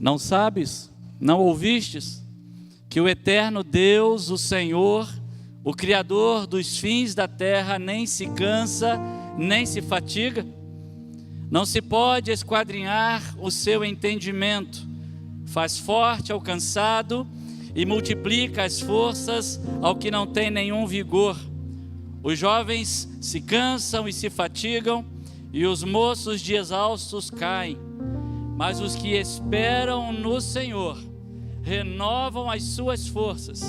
Não sabes, não ouvistes, que o eterno Deus, o Senhor, o Criador dos fins da terra, nem se cansa, nem se fatiga? Não se pode esquadrinhar o seu entendimento. Faz forte ao cansado e multiplica as forças ao que não tem nenhum vigor. Os jovens se cansam e se fatigam, e os moços de exaustos caem. Mas os que esperam no Senhor renovam as suas forças,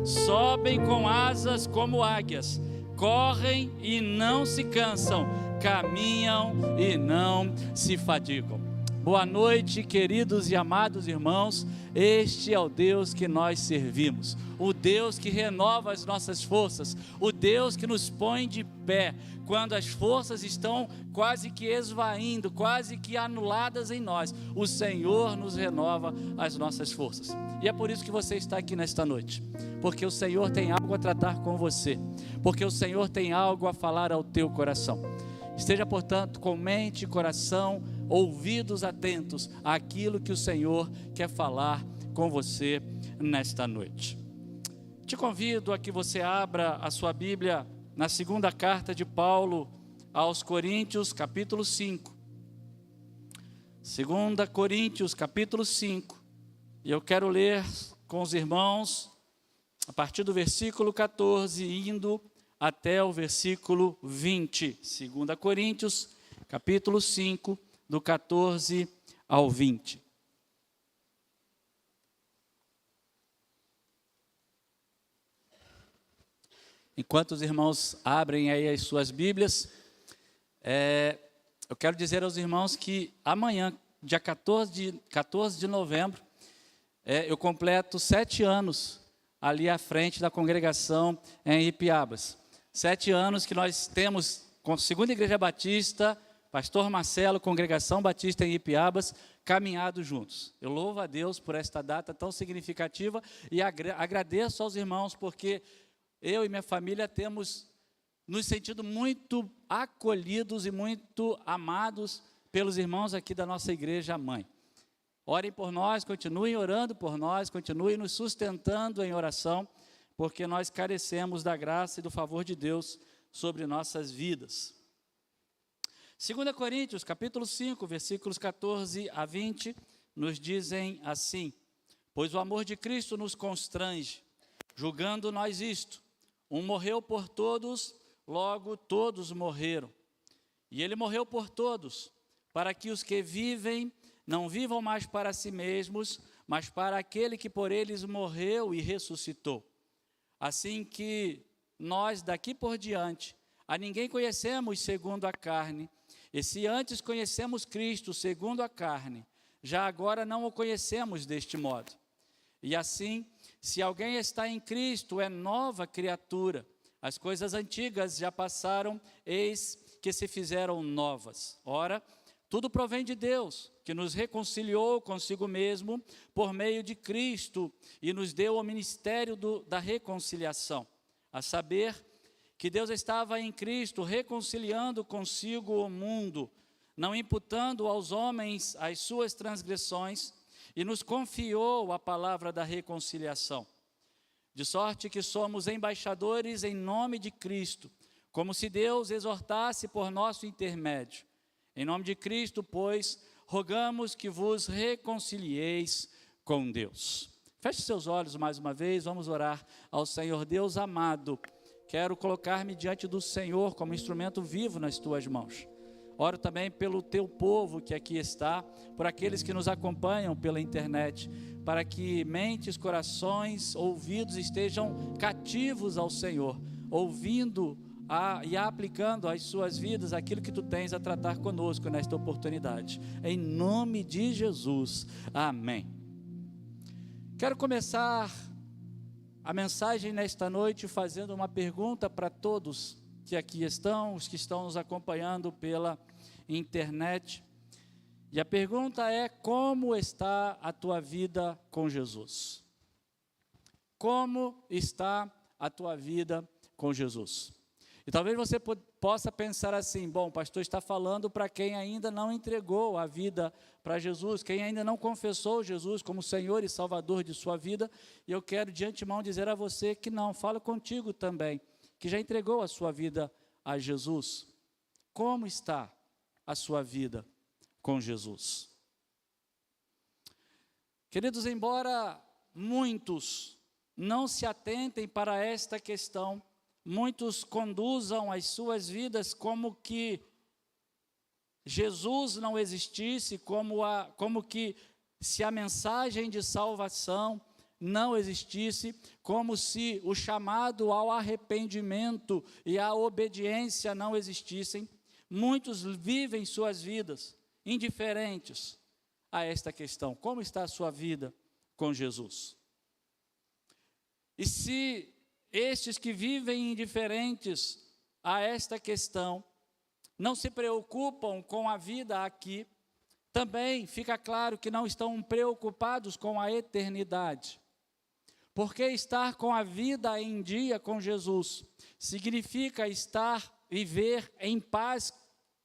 sobem com asas como águias, correm e não se cansam, caminham e não se fatigam. Boa noite, queridos e amados irmãos. Este é o Deus que nós servimos, o Deus que renova as nossas forças, o Deus que nos põe de pé quando as forças estão quase que esvaindo, quase que anuladas em nós. O Senhor nos renova as nossas forças. E é por isso que você está aqui nesta noite, porque o Senhor tem algo a tratar com você, porque o Senhor tem algo a falar ao teu coração. Esteja, portanto, com mente e coração, ouvidos atentos àquilo que o Senhor quer falar com você nesta noite. Te convido a que você abra a sua Bíblia na segunda carta de Paulo aos Coríntios, capítulo 5. 2 Coríntios, capítulo 5. E eu quero ler com os irmãos a partir do versículo 14, indo até o versículo 20. 2 Coríntios, capítulo 5, do 14 ao 20. Enquanto os irmãos abrem aí as suas Bíblias, eu quero dizer aos irmãos que amanhã, dia 14 de novembro, eu completo 7 anos ali à frente da congregação em Ipiabas. 7 anos que nós temos com a Segunda Igreja Batista, Pastor Marcelo, Congregação Batista em Ipiabas, caminhado juntos. Eu louvo a Deus por esta data tão significativa e agradeço aos irmãos, porque eu e minha família temos nos sentido muito acolhidos e muito amados pelos irmãos aqui da nossa igreja mãe. Orem por nós, continuem orando por nós, continuem nos sustentando em oração, porque nós carecemos da graça e do favor de Deus sobre nossas vidas. 2 Coríntios, capítulo 5, versículos 14 a 20, nos dizem assim: pois o amor de Cristo nos constrange, julgando nós isto: um morreu por todos, logo todos morreram. E ele morreu por todos, para que os que vivem não vivam mais para si mesmos, mas para aquele que por eles morreu e ressuscitou. Assim que nós daqui por diante a ninguém conhecemos segundo a carne, e se antes conhecemos Cristo segundo a carne, já agora não o conhecemos deste modo. E assim, se alguém está em Cristo, é nova criatura. As coisas antigas já passaram, eis que se fizeram novas. Ora, tudo provém de Deus, que nos reconciliou consigo mesmo por meio de Cristo e nos deu o ministério da reconciliação. A saber, que Deus estava em Cristo reconciliando consigo o mundo, não imputando aos homens as suas transgressões, e nos confiou a palavra da reconciliação. De sorte que somos embaixadores em nome de Cristo, como se Deus exortasse por nosso intermédio. Em nome de Cristo, pois, rogamos que vos reconcilieis com Deus. Feche seus olhos mais uma vez, vamos orar ao Senhor. Deus amado, quero colocar-me diante do Senhor como instrumento vivo nas tuas mãos. Oro também pelo teu povo que aqui está, por aqueles que nos acompanham pela internet, para que mentes, corações, ouvidos estejam cativos ao Senhor, ouvindo e aplicando às suas vidas aquilo que tu tens a tratar conosco nesta oportunidade. Em nome de Jesus, amém. Quero começar a mensagem nesta noite fazendo uma pergunta para todos que aqui estão, os que estão nos acompanhando pela internet. E a pergunta é: como está a tua vida com Jesus? Como está a tua vida com Jesus? E talvez você possa pensar assim: bom, o pastor está falando para quem ainda não entregou a vida para Jesus, quem ainda não confessou Jesus como Senhor e Salvador de sua vida, e eu quero de antemão dizer a você que não, falo contigo também, que já entregou a sua vida a Jesus. Como está a sua vida com Jesus? Queridos, embora muitos não se atentem para esta questão, muitos conduzam as suas vidas como que Jesus não existisse, como que se a mensagem de salvação não existisse, como se o chamado ao arrependimento e à obediência não existissem. Muitos vivem suas vidas indiferentes a esta questão. Como está a sua vida com Jesus? E se estes que vivem indiferentes a esta questão não se preocupam com a vida aqui, também fica claro que não estão preocupados com a eternidade. Porque estar com a vida em dia com Jesus significa viver em paz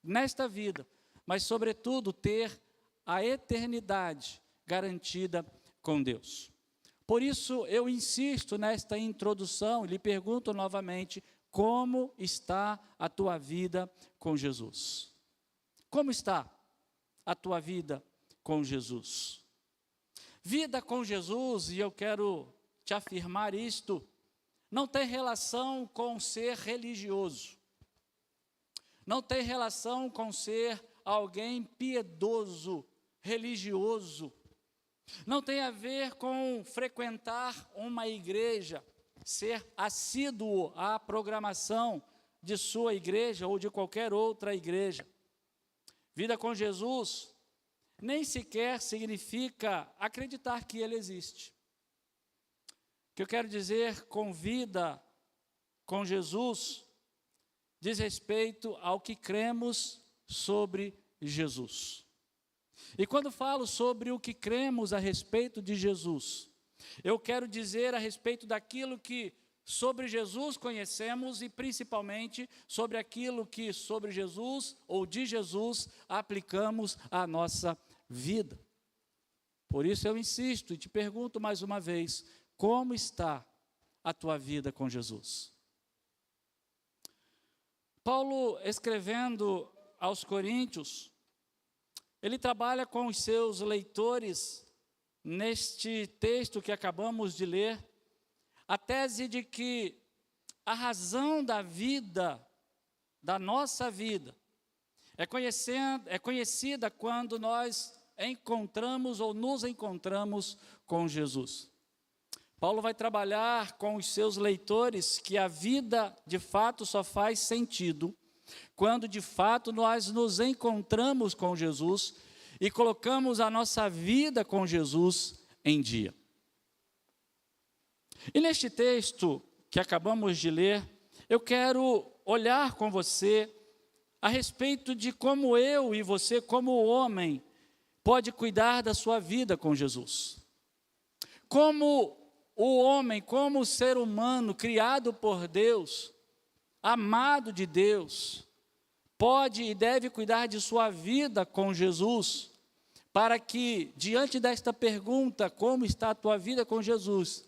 nesta vida, mas sobretudo ter a eternidade garantida com Deus. Por isso eu insisto nesta introdução e lhe pergunto novamente: como está a tua vida com Jesus? Como está a tua vida com Jesus? Vida com Jesus, e eu quero te afirmar isto, não tem relação com ser religioso, não tem relação com ser alguém piedoso, religioso, não tem a ver com frequentar uma igreja, ser assíduo à programação de sua igreja ou de qualquer outra igreja. Vida com Jesus nem sequer significa acreditar que Ele existe. O que eu quero dizer com vida com Jesus diz respeito ao que cremos sobre Jesus. E quando falo sobre o que cremos a respeito de Jesus, eu quero dizer a respeito daquilo que sobre Jesus conhecemos e principalmente sobre aquilo que sobre Jesus ou de Jesus aplicamos à nossa vida. Por isso eu insisto e te pergunto mais uma vez: como está a tua vida com Jesus? Paulo, escrevendo aos Coríntios, ele trabalha com os seus leitores neste texto que acabamos de ler, a tese de que a razão da vida, da nossa vida, é conhecida quando nós encontramos ou nos encontramos com Jesus. Paulo vai trabalhar com os seus leitores que a vida de fato só faz sentido quando de fato nós nos encontramos com Jesus e colocamos a nossa vida com Jesus em dia. E neste texto que acabamos de ler, eu quero olhar com você a respeito de como eu e você, como homem, pode cuidar da sua vida com Jesus. Como o homem, como o ser humano criado por Deus, amado de Deus, pode e deve cuidar de sua vida com Jesus, para que, diante desta pergunta, como está a tua vida com Jesus,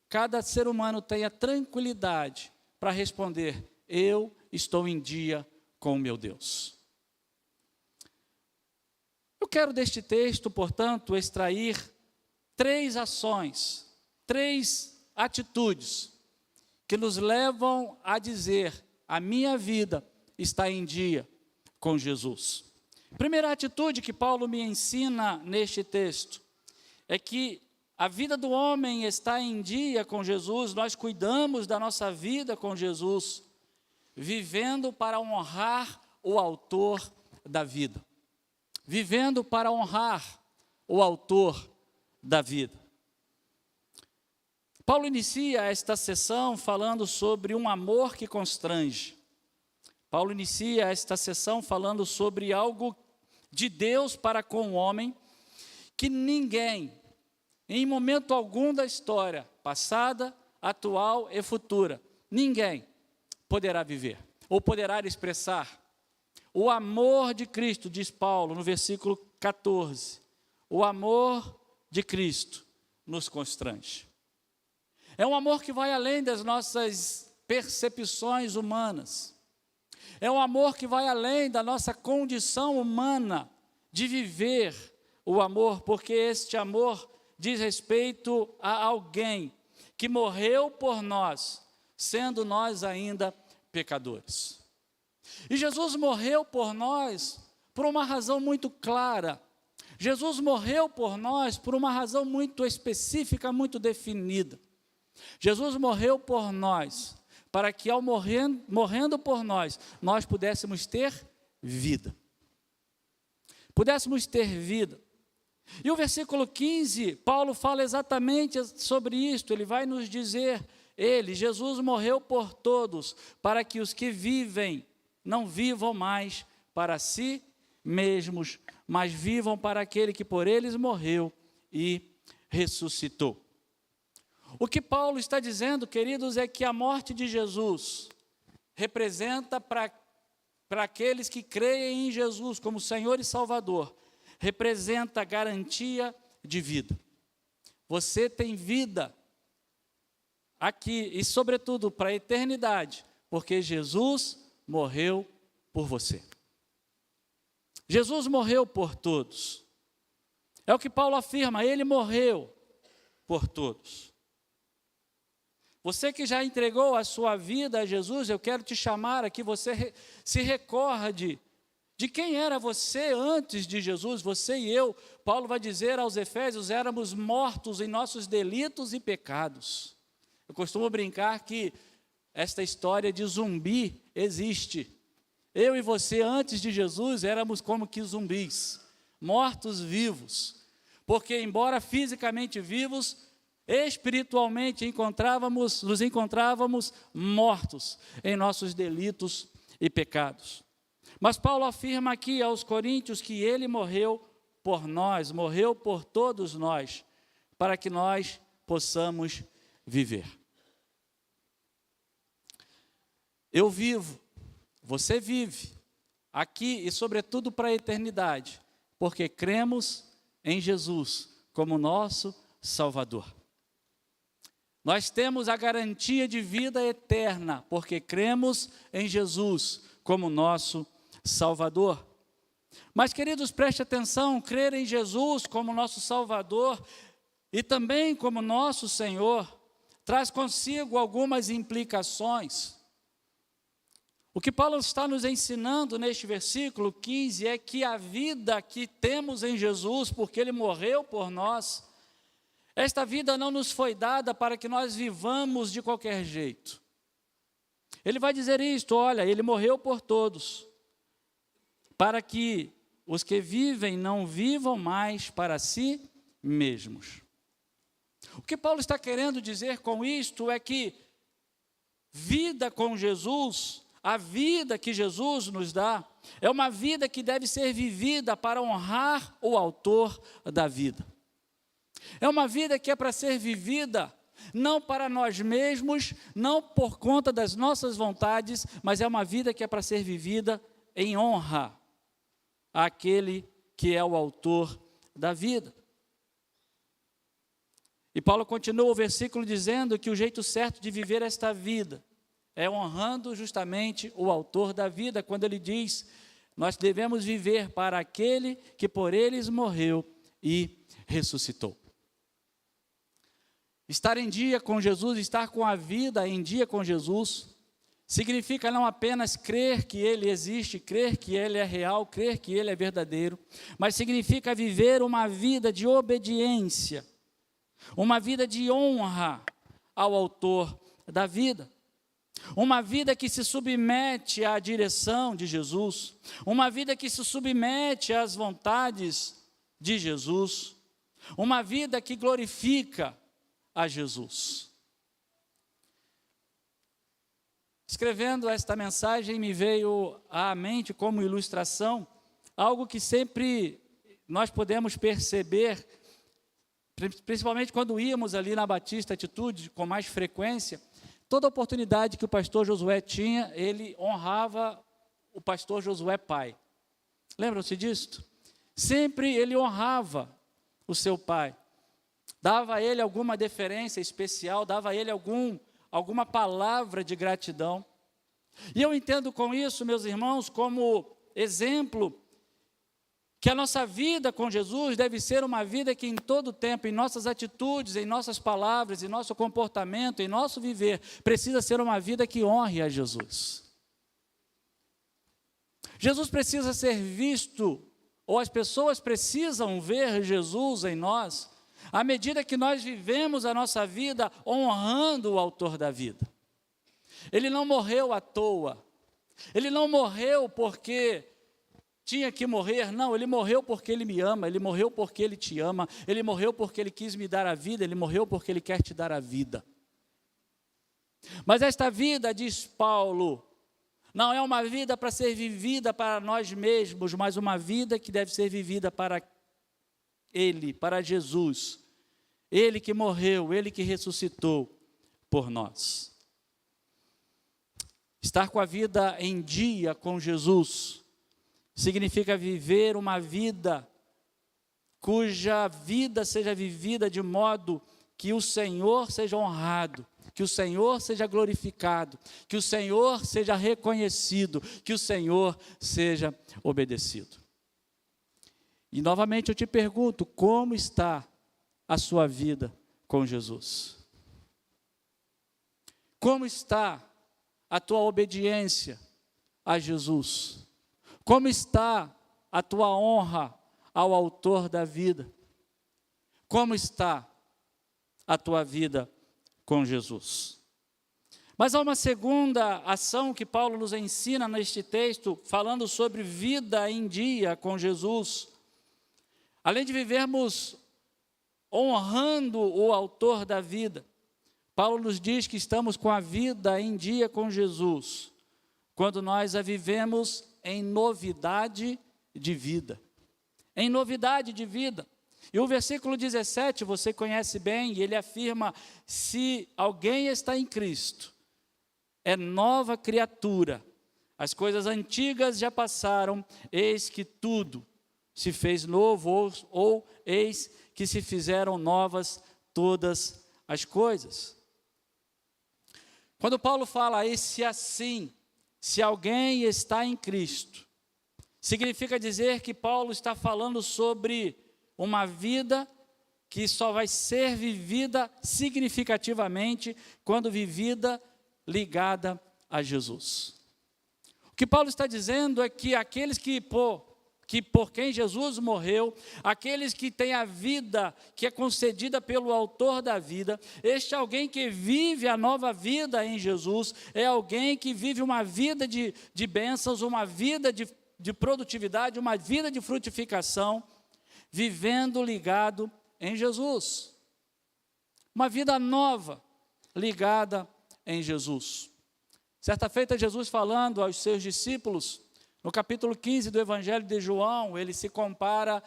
cada ser humano tenha tranquilidade para responder: eu estou em dia com o meu Deus. Eu quero deste texto, portanto, extrair 3 ações, 3 atitudes que nos levam a dizer: a minha vida está em dia com Jesus. Primeira atitude que Paulo me ensina neste texto é que a vida do homem está em dia com Jesus, nós cuidamos da nossa vida com Jesus, vivendo para honrar o autor da vida. Vivendo para honrar o autor da vida. Paulo inicia esta sessão falando sobre um amor que constrange. Paulo inicia esta sessão falando sobre algo de Deus para com o homem, que ninguém, em momento algum da história, passada, atual e futura, ninguém poderá viver. ou poderá expressar. O amor de Cristo, diz Paulo no versículo 14, o amor de Cristo nos constrange. É um amor que vai além das nossas percepções humanas. É um amor que vai além da nossa condição humana de viver o amor, porque este amor diz respeito a alguém que morreu por nós, sendo nós ainda pecadores. E Jesus morreu por nós por uma razão muito clara. Jesus morreu por nós por uma razão muito específica, muito definida. Jesus morreu por nós, para que ao morrendo por nós, nós pudéssemos ter vida. Pudéssemos ter vida. E o versículo 15, Paulo fala exatamente sobre isto. Ele vai nos dizer, Jesus morreu por todos, para que os que vivem não vivam mais para si mesmos, mas vivam para aquele que por eles morreu e ressuscitou. O que Paulo está dizendo, queridos, é que a morte de Jesus representa para aqueles que creem em Jesus como Senhor e Salvador, representa a garantia de vida. Você tem vida aqui e, sobretudo, para a eternidade, porque Jesus morreu por você. Jesus morreu por todos. É o que Paulo afirma, ele morreu por todos. Você que já entregou a sua vida a Jesus, eu quero te chamar aqui, você se recorde de quem era você antes de Jesus, você e eu. Paulo vai dizer aos Efésios, éramos mortos em nossos delitos e pecados. Eu costumo brincar que esta história de zumbi existe. Eu e você, antes de Jesus, éramos como que zumbis, mortos vivos, porque embora fisicamente vivos, espiritualmente nos encontrávamos mortos em nossos delitos e pecados. Mas Paulo afirma aqui aos Coríntios que ele morreu por nós, morreu por todos nós, para que nós possamos viver. Eu vivo, você vive, aqui e sobretudo para a eternidade, porque cremos em Jesus como nosso Salvador. Nós temos a garantia de vida eterna, porque cremos em Jesus como nosso Salvador. Mas, queridos, preste atenção, crer em Jesus como nosso Salvador e também como nosso Senhor, traz consigo algumas implicações. O que Paulo está nos ensinando neste versículo 15 é que a vida que temos em Jesus, porque Ele morreu por nós, esta vida não nos foi dada para que nós vivamos de qualquer jeito. Ele vai dizer isto, olha, Ele morreu por todos, para que os que vivem não vivam mais para si mesmos. O que Paulo está querendo dizer com isto é que vida com Jesus, a vida que Jesus nos dá, é uma vida que deve ser vivida para honrar o autor da vida. É uma vida que é para ser vivida não para nós mesmos, não por conta das nossas vontades, mas é uma vida que é para ser vivida em honra àquele que é o autor da vida. E Paulo continua o versículo dizendo que o jeito certo de viver esta vida é honrando justamente o autor da vida, quando ele diz, nós devemos viver para aquele que por eles morreu e ressuscitou. Estar em dia com Jesus, estar com a vida em dia com Jesus, significa não apenas crer que Ele existe, crer que Ele é real, crer que Ele é verdadeiro, mas significa viver uma vida de obediência, uma vida de honra ao autor da vida. Uma vida que se submete à direção de Jesus, uma vida que se submete às vontades de Jesus, uma vida que glorifica a Jesus. Escrevendo esta mensagem, me veio à mente como ilustração algo que sempre nós podemos perceber, principalmente quando íamos ali na Batista Atitude com mais frequência. toda oportunidade que o pastor Josué tinha, ele honrava o pastor Josué pai. Lembram-se disso? Sempre ele honrava o seu pai. Dava a ele alguma deferência especial, dava a ele alguma palavra de gratidão. E eu entendo com isso, meus irmãos, como exemplo, que a nossa vida com Jesus deve ser uma vida que em todo tempo, em nossas atitudes, em nossas palavras, em nosso comportamento, em nosso viver, precisa ser uma vida que honre a Jesus. Jesus precisa ser visto, ou as pessoas precisam ver Jesus em nós, à medida que nós vivemos a nossa vida honrando o autor da vida. Ele não morreu à toa, ele não morreu porque tinha que morrer, não, ele morreu porque ele me ama, ele morreu porque ele te ama, ele morreu porque ele quis me dar a vida, ele morreu porque ele quer te dar a vida. Mas esta vida, diz Paulo, não é uma vida para ser vivida para nós mesmos, mas uma vida que deve ser vivida para Ele, para Jesus. Ele que morreu, Ele que ressuscitou por nós. Estar com a vida em dia com Jesus significa viver uma vida cuja vida seja vivida de modo que o Senhor seja honrado, que o Senhor seja glorificado, que o Senhor seja reconhecido, que o Senhor seja obedecido. E novamente eu te pergunto, como está a sua vida com Jesus? Como está a tua obediência a Jesus? Como está a tua honra ao autor da vida? Como está a tua vida com Jesus? Mas há uma segunda ação que Paulo nos ensina neste texto, falando sobre vida em dia com Jesus. Além de vivermos honrando o autor da vida, Paulo nos diz que estamos com a vida em dia com Jesus, quando nós a vivemos em novidade de vida. Em novidade de vida. E o versículo 17, você conhece bem, e ele afirma, se alguém está em Cristo, é nova criatura, as coisas antigas já passaram, eis que tudo se fez novo, ou eis que se fizeram novas todas as coisas. Quando Paulo fala esse assim, se alguém está em Cristo, significa dizer que Paulo está falando sobre uma vida que só vai ser vivida significativamente quando vivida ligada a Jesus. O que Paulo está dizendo é que aqueles que por quem Jesus morreu, aqueles que têm a vida que é concedida pelo autor da vida, este alguém que vive a nova vida em Jesus, é alguém que vive uma vida de bênçãos, uma vida de produtividade, uma vida de frutificação, vivendo ligado em Jesus. Uma vida nova, ligada em Jesus. Certa feita, Jesus falando aos seus discípulos, no capítulo 15 do Evangelho de João, ele se compara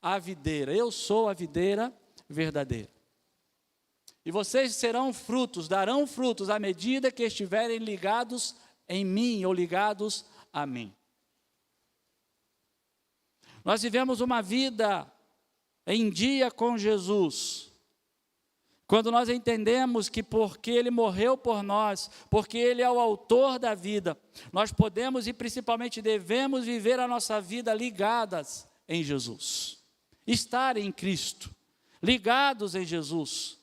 à videira. Eu sou a videira verdadeira. E vocês serão frutos, darão frutos à medida que estiverem ligados em mim ou ligados a mim. Nós vivemos uma vida em dia com Jesus, quando nós entendemos que porque Ele morreu por nós, porque Ele é o autor da vida, nós podemos e principalmente devemos viver a nossa vida ligadas em Jesus. Estar em Cristo, ligados em Jesus.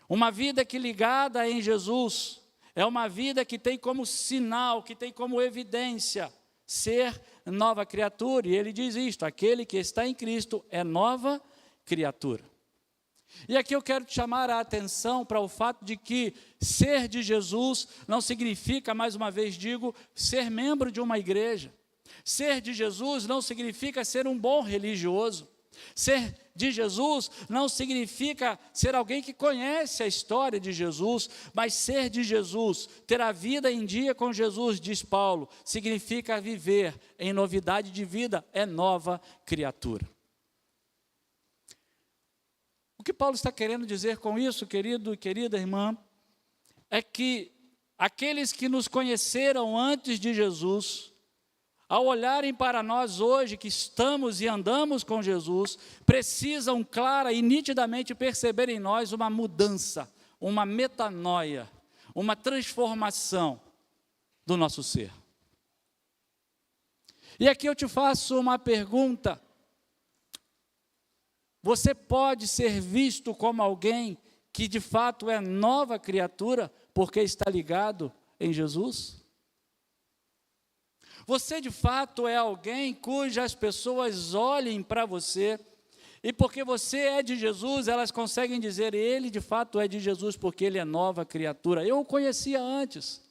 Uma vida que ligada em Jesus é uma vida que tem como sinal, que tem como evidência ser nova criatura. E ele diz isto, aquele que está em Cristo é nova criatura. E aqui eu quero te chamar a atenção para o fato de que ser de Jesus não significa, mais uma vez digo, ser membro de uma igreja. Ser de Jesus não significa ser um bom religioso. Ser de Jesus não significa ser alguém que conhece a história de Jesus, mas ser de Jesus, ter a vida em dia com Jesus, diz Paulo, significa viver em novidade de vida, é nova criatura. O que Paulo está querendo dizer com isso, querido e querida irmã, é que aqueles que nos conheceram antes de Jesus, ao olharem para nós hoje, que estamos e andamos com Jesus, precisam clara e nitidamente perceber em nós uma mudança, uma metanoia, uma transformação do nosso ser. E aqui eu te faço uma pergunta: você pode ser visto como alguém que de fato é nova criatura, porque está ligado em Jesus? Você de fato é alguém cujas pessoas olhem para você, e porque você é de Jesus, elas conseguem dizer: ele de fato é de Jesus, porque ele é nova criatura. Eu o conhecia antes,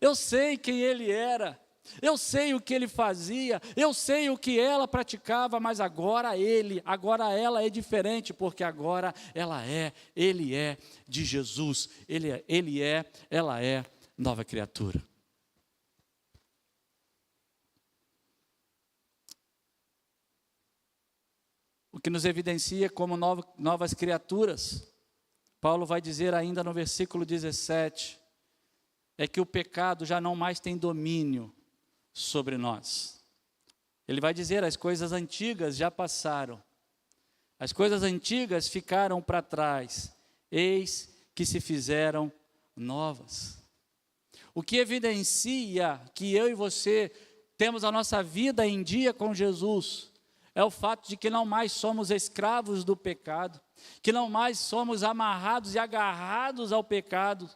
eu sei quem ele era, eu sei o que ele fazia, eu sei o que ela praticava, mas agora ela é diferente, porque agora ele é de Jesus, ela é nova criatura. O que nos evidencia como novas criaturas, Paulo vai dizer ainda no versículo 17, é que o pecado já não mais tem domínio sobre nós. Ele vai dizer: as coisas antigas já passaram, as coisas antigas ficaram para trás, eis que se fizeram novas. O que evidencia que eu e você temos a nossa vida em dia com Jesus é o fato de que não mais somos escravos do pecado, que não mais somos amarrados e agarrados ao pecado,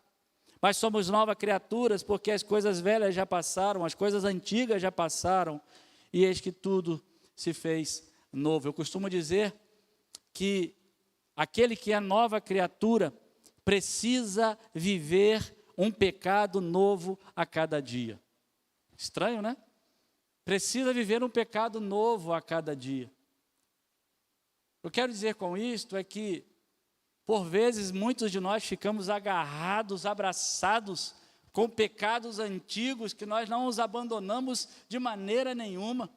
mas somos novas criaturas, porque as coisas velhas já passaram, as coisas antigas já passaram, e eis que tudo se fez novo. Eu costumo dizer que aquele que é nova criatura precisa viver um pecado novo a cada dia. Estranho, né? Precisa viver um pecado novo a cada dia. Eu quero dizer com isto é que, por vezes, muitos de nós ficamos agarrados, abraçados com pecados antigos que nós não os abandonamos de maneira nenhuma.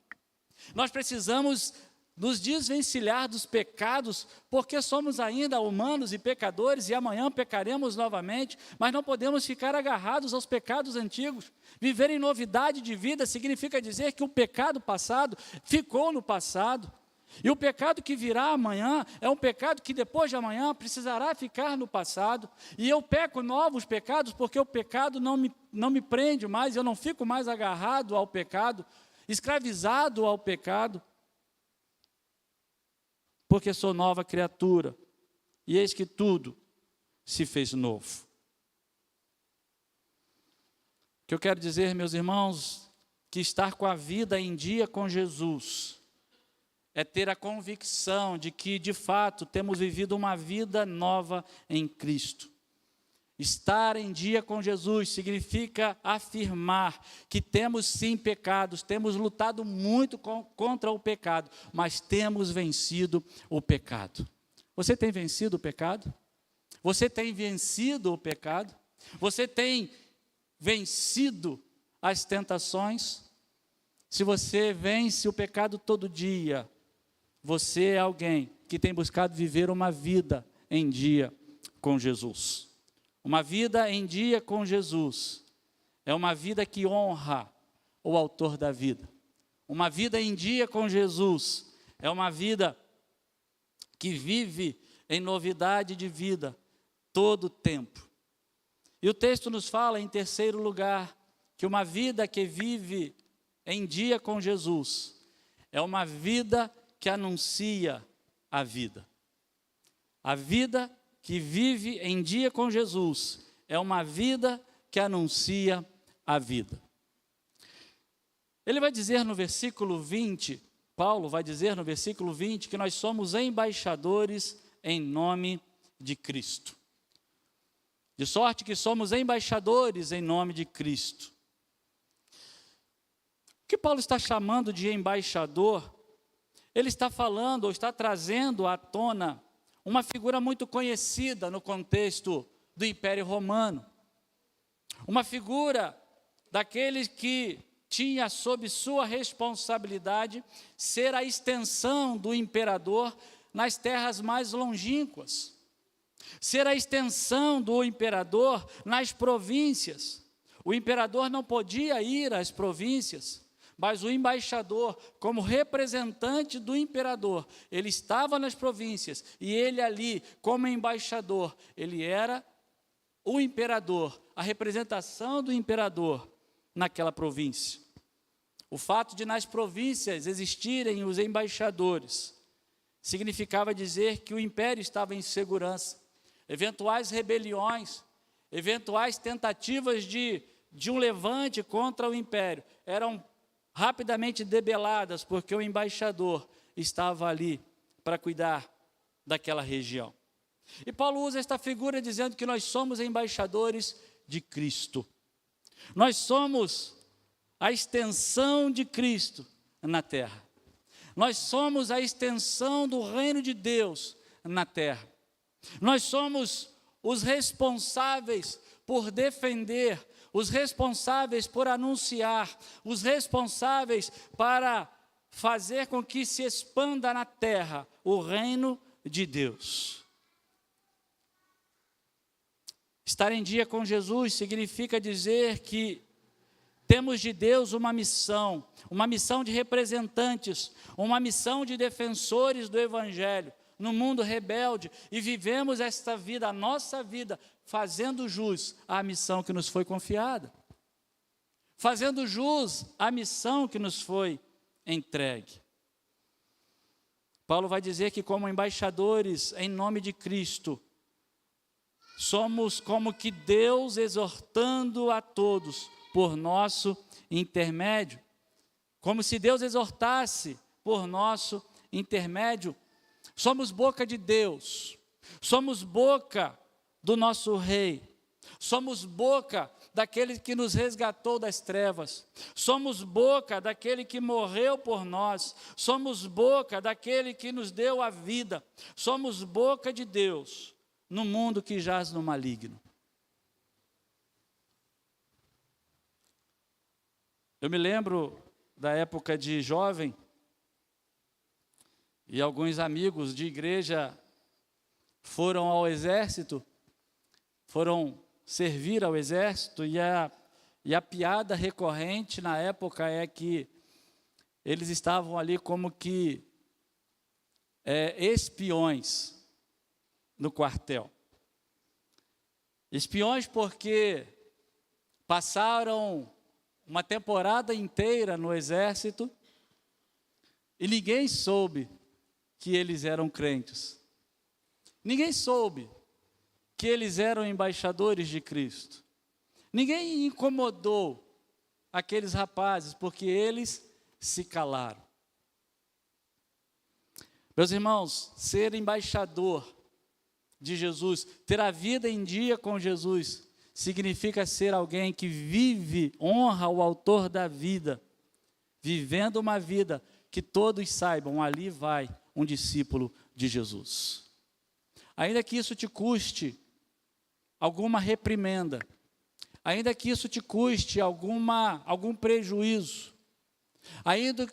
Nós precisamos nos desvencilhar dos pecados, porque somos ainda humanos e pecadores, e amanhã pecaremos novamente, mas não podemos ficar agarrados aos pecados antigos. Viver em novidade de vida significa dizer que o pecado passado ficou no passado, e o pecado que virá amanhã é um pecado que depois de amanhã precisará ficar no passado, e eu peco novos pecados, porque o pecado não me prende mais, eu não fico mais agarrado ao pecado, escravizado ao pecado, porque sou nova criatura, e eis que tudo se fez novo. O que eu quero dizer, meus irmãos, que estar com a vida em dia com Jesus é ter a convicção de que, de fato, temos vivido uma vida nova em Cristo. Estar em dia com Jesus significa afirmar que temos sim pecados, temos lutado muito contra o pecado, mas temos vencido o pecado. Você tem vencido o pecado? Você tem vencido o pecado? Você tem vencido as tentações? Se você vence o pecado todo dia, você é alguém que tem buscado viver uma vida em dia com Jesus. Uma vida em dia com Jesus é uma vida que honra o autor da vida. Uma vida em dia com Jesus é uma vida que vive em novidade de vida todo o tempo. E o texto nos fala, em terceiro lugar, que uma vida que vive em dia com Jesus é uma vida que anuncia a vida. A vida que vive em dia com Jesus é uma vida que anuncia a vida. Ele vai dizer no versículo 20, Paulo vai dizer no versículo 20, que nós somos embaixadores em nome de Cristo. De sorte que somos embaixadores em nome de Cristo. O que Paulo está chamando de embaixador, ele está falando ou está trazendo à tona uma figura muito conhecida no contexto do Império Romano. Uma figura daqueles que tinha sob sua responsabilidade ser a extensão do imperador nas terras mais longínquas. ser a extensão do imperador nas províncias. O imperador não podia ir às províncias, mas o embaixador, como representante do imperador, ele estava nas províncias, e ele ali, como embaixador, ele era o imperador, a representação do imperador naquela província. O fato de nas províncias existirem os embaixadores, significava dizer que o império estava em segurança. Eventuais rebeliões, eventuais tentativas de um levante contra o império eram rapidamente debeladas, porque o embaixador estava ali para cuidar daquela região. E Paulo usa esta figura dizendo que nós somos embaixadores de Cristo. Nós somos a extensão de Cristo na terra. Nós somos a extensão do reino de Deus na terra. Nós somos os responsáveis por defender, os responsáveis por anunciar, os responsáveis para fazer com que se expanda na terra o reino de Deus. Estar em dia com Jesus significa dizer que temos de Deus uma missão de representantes, uma missão de defensores do Evangelho no mundo rebelde, e vivemos esta vida, a nossa vida, fazendo jus à missão que nos foi confiada, fazendo jus à missão que nos foi entregue. Paulo vai dizer que, como embaixadores em nome de Cristo, somos como que Deus exortando a todos por nosso intermédio, como se Deus exortasse por nosso intermédio. Somos boca de Deus, somos boca do nosso Rei, somos boca daquele que nos resgatou das trevas, somos boca daquele que morreu por nós, somos boca daquele que nos deu a vida, somos boca de Deus no mundo que jaz no maligno. Eu me lembro da época de jovem, e alguns amigos de igreja foram ao exército, foram servir ao exército, e a piada recorrente na época é que eles estavam ali como que espiões no quartel. Espiões porque passaram uma temporada inteira no exército e ninguém soube que eles eram crentes. Ninguém soube que eles eram embaixadores de Cristo. Ninguém incomodou aqueles rapazes, porque eles se calaram. Meus irmãos, ser embaixador de Jesus, ter a vida em dia com Jesus, significa ser alguém que vive, honra o autor da vida, vivendo uma vida que todos saibam, ali vai um discípulo de Jesus. Ainda que isso te custe alguma reprimenda, ainda que isso te custe algum prejuízo,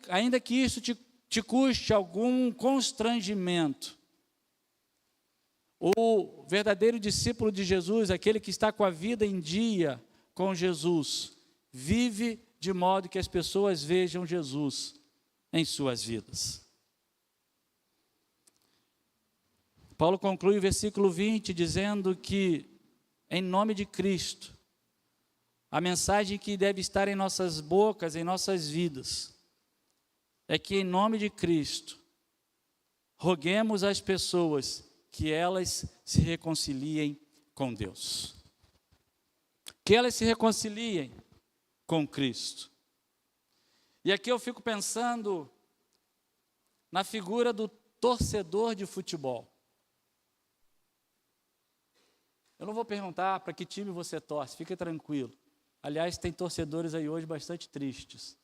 ainda que isso te custe algum constrangimento, o verdadeiro discípulo de Jesus, aquele que está com a vida em dia com Jesus, vive de modo que as pessoas vejam Jesus em suas vidas. Paulo conclui o versículo 20 dizendo que, em nome de Cristo, a mensagem que deve estar em nossas bocas, em nossas vidas, é que, em nome de Cristo, roguemos às pessoas que elas se reconciliem com Deus, que elas se reconciliem com Cristo. E aqui eu fico pensando na figura do torcedor de futebol. Eu não vou perguntar para que time você torce, fica tranquilo. Aliás, tem torcedores aí hoje bastante tristes.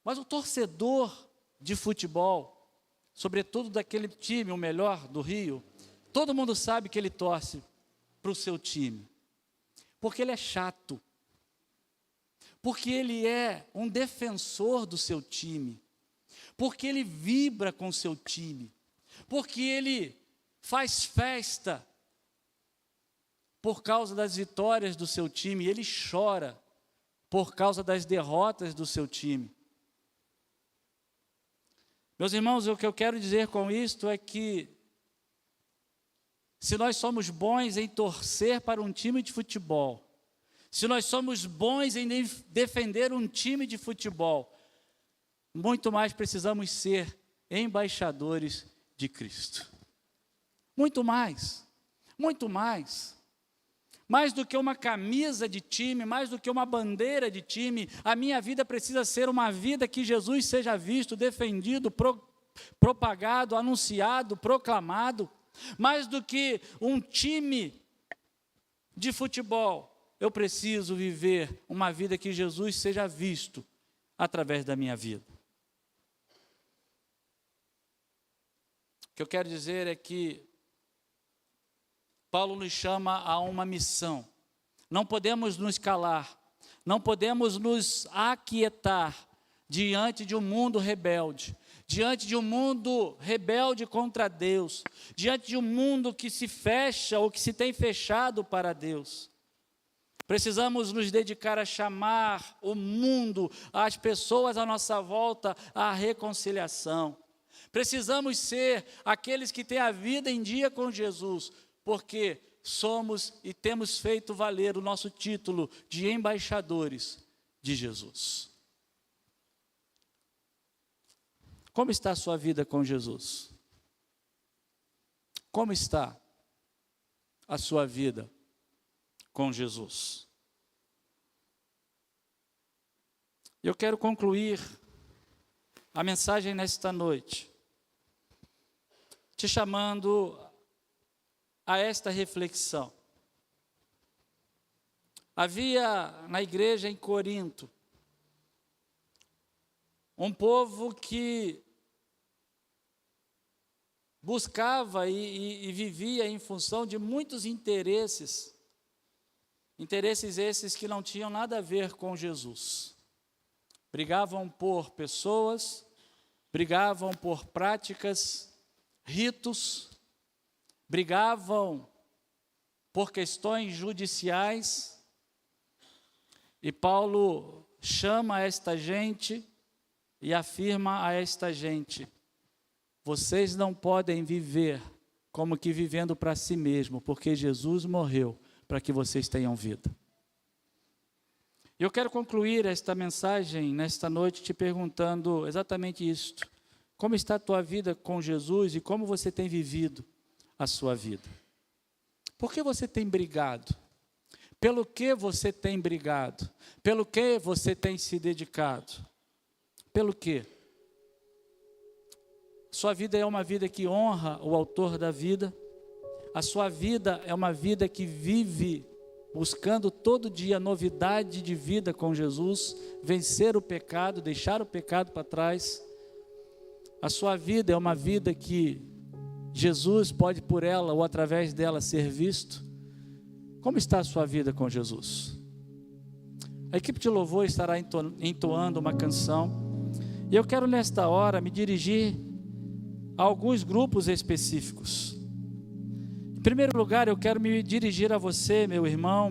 Mas o torcedor de futebol, sobretudo daquele time, o melhor do Rio, todo mundo sabe que ele torce para o seu time, porque ele é chato, porque ele é um defensor do seu time, porque ele vibra com o seu time, porque ele faz festa por causa das vitórias do seu time, ele chora por causa das derrotas do seu time. Meus irmãos, o que eu quero dizer com isto é que, se nós somos bons em torcer para um time de futebol, se nós somos bons em defender um time de futebol, muito mais precisamos ser embaixadores de Cristo. Muito mais, muito mais. Mais do que uma camisa de time, mais do que uma bandeira de time, a minha vida precisa ser uma vida que Jesus seja visto, defendido, propagado, anunciado, proclamado. Mais do que um time de futebol, eu preciso viver uma vida que Jesus seja visto através da minha vida. O que eu quero dizer é que Paulo nos chama a uma missão. Não podemos nos calar, não podemos nos aquietar diante de um mundo rebelde, diante de um mundo rebelde contra Deus, diante de um mundo que se fecha ou que se tem fechado para Deus. Precisamos nos dedicar a chamar o mundo, as pessoas à nossa volta, à reconciliação. Precisamos ser aqueles que têm a vida em dia com Jesus, porque somos e temos feito valer o nosso título de embaixadores de Jesus. Como está a sua vida com Jesus? Como está a sua vida com Jesus? Eu quero concluir a mensagem nesta noite, te chamando a esta reflexão. Havia na igreja em Corinto um povo que buscava e vivia em função de muitos interesses esses que não tinham nada a ver com Jesus. Brigavam por pessoas, brigavam por práticas, ritos, brigavam por questões judiciais, e Paulo chama esta gente e afirma a esta gente: vocês não podem viver como que vivendo para si mesmo, porque Jesus morreu para que vocês tenham vida. Eu quero concluir esta mensagem nesta noite te perguntando exatamente isto: como está a tua vida com Jesus e como você tem vivido a sua vida? Por que você tem brigado? Pelo que você tem brigado? Pelo que você tem se dedicado? Pelo quê? Sua vida é uma vida que honra o autor da vida? A sua vida é uma vida que vive buscando todo dia novidade de vida com Jesus, vencer o pecado, deixar o pecado para trás? A sua vida é uma vida que Jesus pode por ela ou através dela ser visto? Como está a sua vida com Jesus? A equipe de louvor estará entoando uma canção, e eu quero nesta hora me dirigir a alguns grupos específicos. Em primeiro lugar, eu quero me dirigir a você, meu irmão,